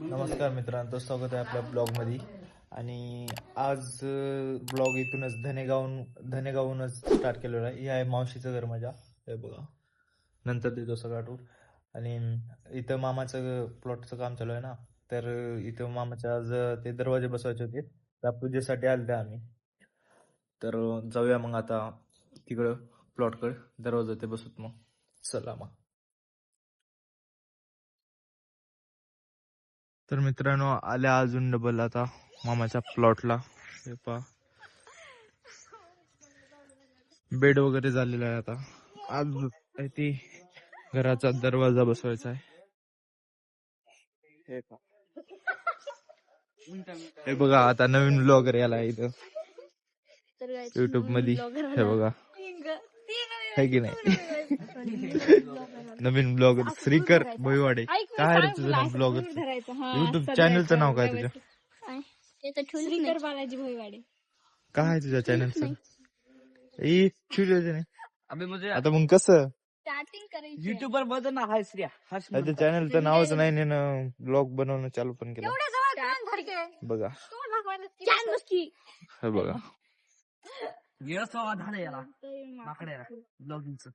नमस्कार मित्रांनो, स्वागत आहे आपल्या ब्लॉग मध्ये. आणि आज ब्लॉग इथूनच धनेगावहूनच स्टार्ट केलेला आहे. हे आहे मावशीचं घर माझ्या, हे बघा. नंतर देतो सगळा टूर. आणि इथं मामाचं प्लॉटचं काम चालू आहे ना, तर इथं मामाच्या आज ते दरवाजे बसवायचे होते, त्या पूजेसाठी आले आम्ही. तर जाऊया मग आता तिकडं प्लॉटकडे, दरवाजा ते बसवत. मग चला मग. तर मित्रांनो, आल्या अजून डबल आता मामाच्या प्लॉटला. हे पहा, बेड वगैरे झालेला आहे. आता आज आहे ती घराचा दरवाजा बसवायचा आहे. हे पहा, हे बघा, आता नवीन ब्लॉगर याला इथं युट्यूब मध्ये. हे बघा, है की नाही? नवीन ब्लॉगर श्रीकर भोईवाडे. काय रे तुझं नाव ब्लॉगरचं? युट्यूब चॅनलचं नाव काय तुझ्या? श्रीकर बालाजी भोईवाडे. काय आहे तुझ्या चॅनलचं? नाही. अबे मुझे आता मग कसं स्टार्टिंग करायची युट्यूबर बदल ना हाय श्रिया हर्ष त्याच्या चॅनलचं नावच नाही, ब्लॉग बनवणं चालू पण केलं. एवढ्या जवळ कोण धरते बघा, छान नसती. हे बघा. गिळस झालं याला माकड्याला ब्लॉगिंगचं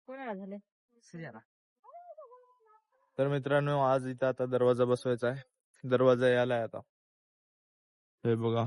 कोणाला झालं? श्रियाला. तर मित्रांनो, आज इथं आता दरवाजा बसवायचा आहे. दरवाजा यायलाय आता. हे बघा,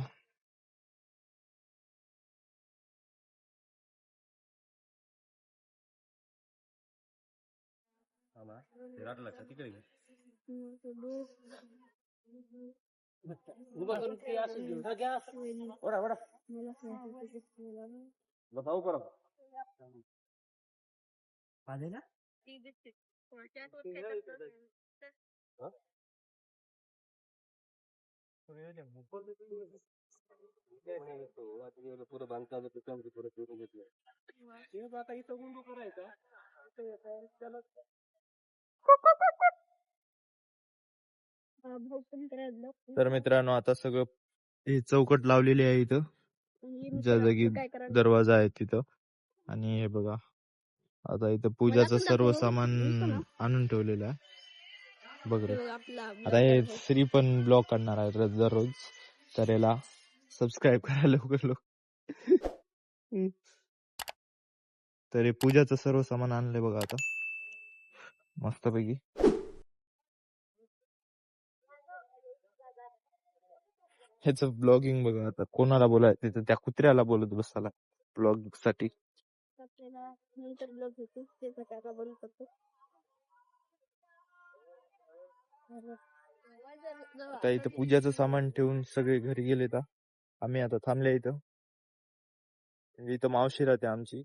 तर मित्रांनो, आता सगळं हे चौकट लावलेली आहे इथं, ज्या जागी दरवाजा आहे तिथं. आणि हे बघा, आता इथं पूजाचं सर्व सामान आणून ठेवलेलं आहे. बघ रे, आता हे श्री पण ब्लॉग काढणार आहे दररोज. तर याला सबस्क्राईब करा लवकर लवकर. तर हे पूजाचं सर्व सामान आणलंय बघा आता मस्तपैकी. ह्याच ब्लॉगिंग बघा. आता कोणाला बोलायचं तिथं, त्या कुत्र्याला बोलत बसायला ब्लॉग साठी. नंतर ब्लॉग होतो ते सकाळचा बोलू शकतो. आता इथं पूजाचं सामान ठेवून सगळे घरी गेले. तर आम्ही आता थांबले इथं. म्हणजे इथं मावशी राहते आमची,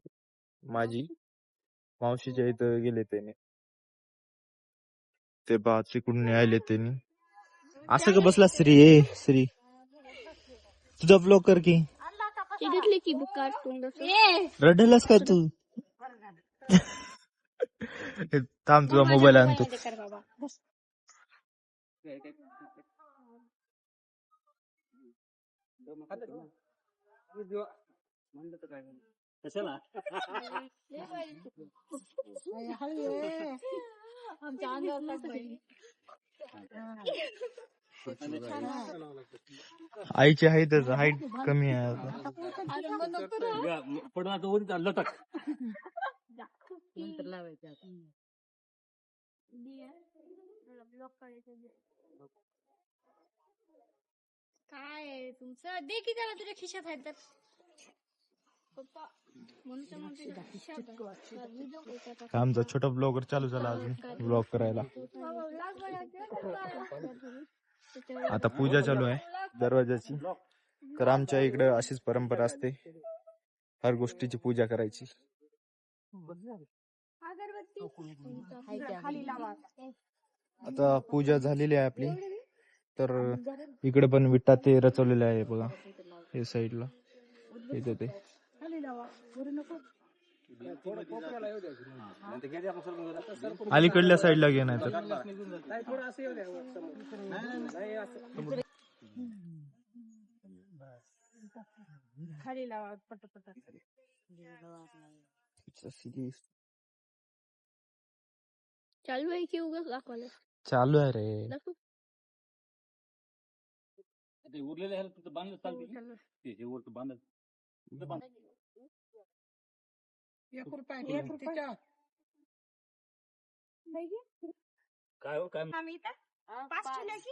माझी मावशीच्या इथं गेले त्याने. ते बा तिकडून यायले त्यांनी. असं का बसला श्री? श्री, तुझा ब्लॉग कर की. दिसली की बुकार तोंड रडलास का तू? थांब, तुझा मोबाईल आणतो. कशाला आमच्या अंगावर आईची हाईट कमी आहे आता. पडला तो लटक नंतर लावायचं. काय तुमचं दे की त्याला तुझ्या खिशात आहे तर. पप्पा आमचा छोटा ब्लॉगर चालू झाला अजून ब्लॉग करायला. आता पूजा चालू आहे दरवाजाची. तर आमच्या इकडे अशीच परंपरा असते, हर गोष्टीची पूजा करायची. आता पूजा झालेली आहे आपली. तर इकडे पण विटा ते रचवलेले आहे बघा, हे साईडला इथे ते. अलीकडल्या साईडला घे, नाही तर खाली लावा पटपट. चालू आहे की उगाच दाखवायला? चालू आहे रे. ते उरलेले ह्याला तिथं बांधलं चालते की? ते हे वरतं बांधलं तिथं बांध. काय हो काय आम्ही इथं 5 ठेवल्या की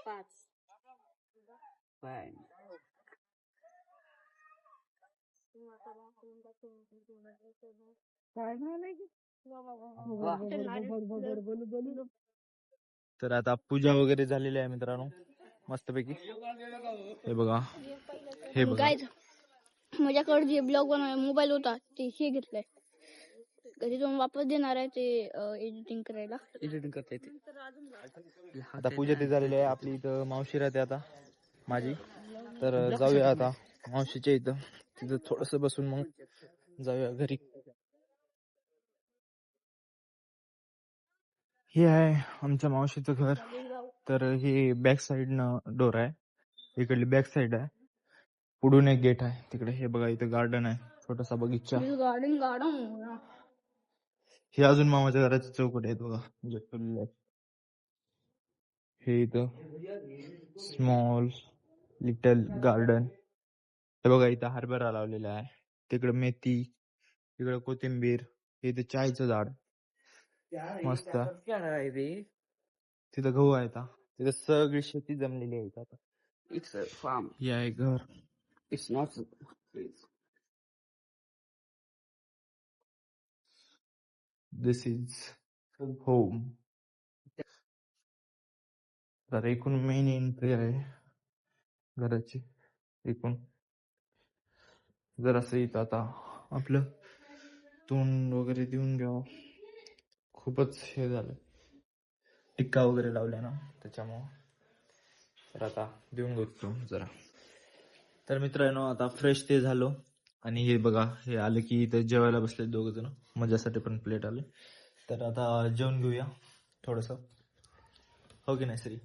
तर आता पूजा वगैरे झालेली आहे मित्रांनो, मस्तपैकी. हे बघा, हे बघा. काय माझ्याकडे जे ब्लॉग बनवाय मोबाईल होता ते हे घेतलंय, घरी जाऊन वापस देणार आहे ते एडिटिंग करायला. एडिटिंग करता येते. आता पूजा ते झालेली आहे. आपली इथं मावशी राहते आता माझी, तर जाऊया आता मावशीच्या इथं. तिथं थोडस बसून मग जाऊया घरी. हे आहे आमच्या मावशीचं घर. तर हे बॅक साइड न डोर आहे, इकडली बॅक साइड आहे. पुढून एक गेट आहे तिकडे. हे बघा इथं गार्डन आहे, छोटासा बगीचा. गार्डन हे अजून मामाच्या घराचे चौकट आहेत बघा, जे ठेवलेले आहेत. हे इथं स्मॉल लिटल गार्डन. हे बघा इथं हरभरा लावलेला आहे, तिकडे मेथी, तिकडे कोथिंबीर. हे इथं चायचं झाड मस्त. तिथं गहू आहे. तिथं सगळी शेती जमलेली आहे आता. It's a farm. हे आहे घर. It's not. This is home. तर एकूण मेन एंट्री आहे घराची. एकूण जरासं इथं आता आपलं तोंड वगैरे देऊन घ्यावं. खूपच हे झालं, टिक्का वगैरे लावल्या ना त्याच्यामुळं. तर आता देऊन घेतो जरा. तर मित्रांनो आता फ्रेश ते झालो, आणि हे बघा हे आले की इथं जेवायला बसले दोघ जण. माझ्यासाठी पण प्लेट आले. तर आता जेवण घेऊया थोडस, हो की नाही श्री?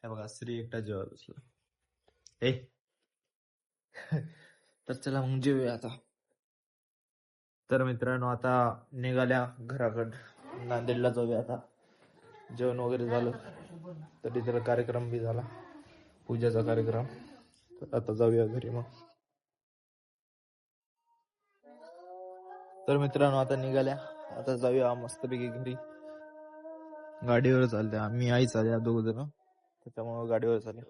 हे बघा श्री एकटा जेवायला बसला. ए तर चला मग जेवूया आता. तर मित्रांनो आता निघाल्या घराकड, नांदेडला जाऊया आता. जेवण वगैरे झालं, तर इतर कार्यक्रम बी झाला, पूजाचा कार्यक्रम. तर आता जाऊया घरी मग. तर मित्रांनो आता निघाल्या, आता जाऊया मस्तपैकी घरी. गाडीवर चालल्या, मी आई चालल्या दोघ जण, त्याच्यामुळे गाडीवर चालल्या.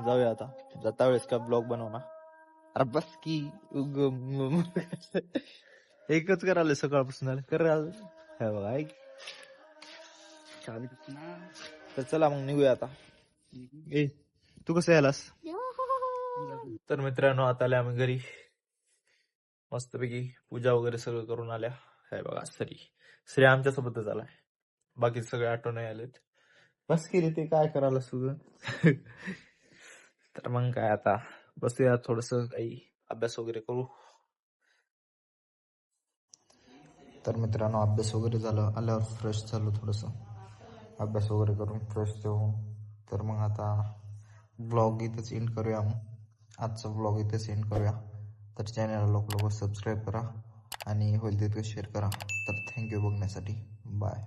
जाऊया आता. जाता वेळेस का ब्लॉग बनवणार? अरे बस की एकच करायला सकाळपासून करायला. हे बघा ऐक. तर चला मग निघूया आता. ए तू कसं यालास? तर मित्रांनो आता आल्या आम्ही घरी, मस्तपैकी पूजा वगैरे सगळं करून आल्या. हे बघा श्री आमच्या सोबतच आलाय, बाकी सगळे आठवण नाही आलेत. बस की रे, ते काय करायला सुद्धा. तर मग काय आता बसूया, थोडस काही अभ्यास वगैरे करू. तर मित्रांनो अभ्यास वगैरे झालं, आल्यावर फ्रेश झालो, थोडस अभ्यास वगैरे करून फ्रेश होऊन. तर मग आता ब्लॉग इथंच एंड करूया. मग आजचा ब्लॉग इथंच एंड करूया. तर चॅनलला लवकर सबस्क्राईब करा आणि होईल तितकं शेअर करा. तर थँक्यू बघण्यासाठी. बाय.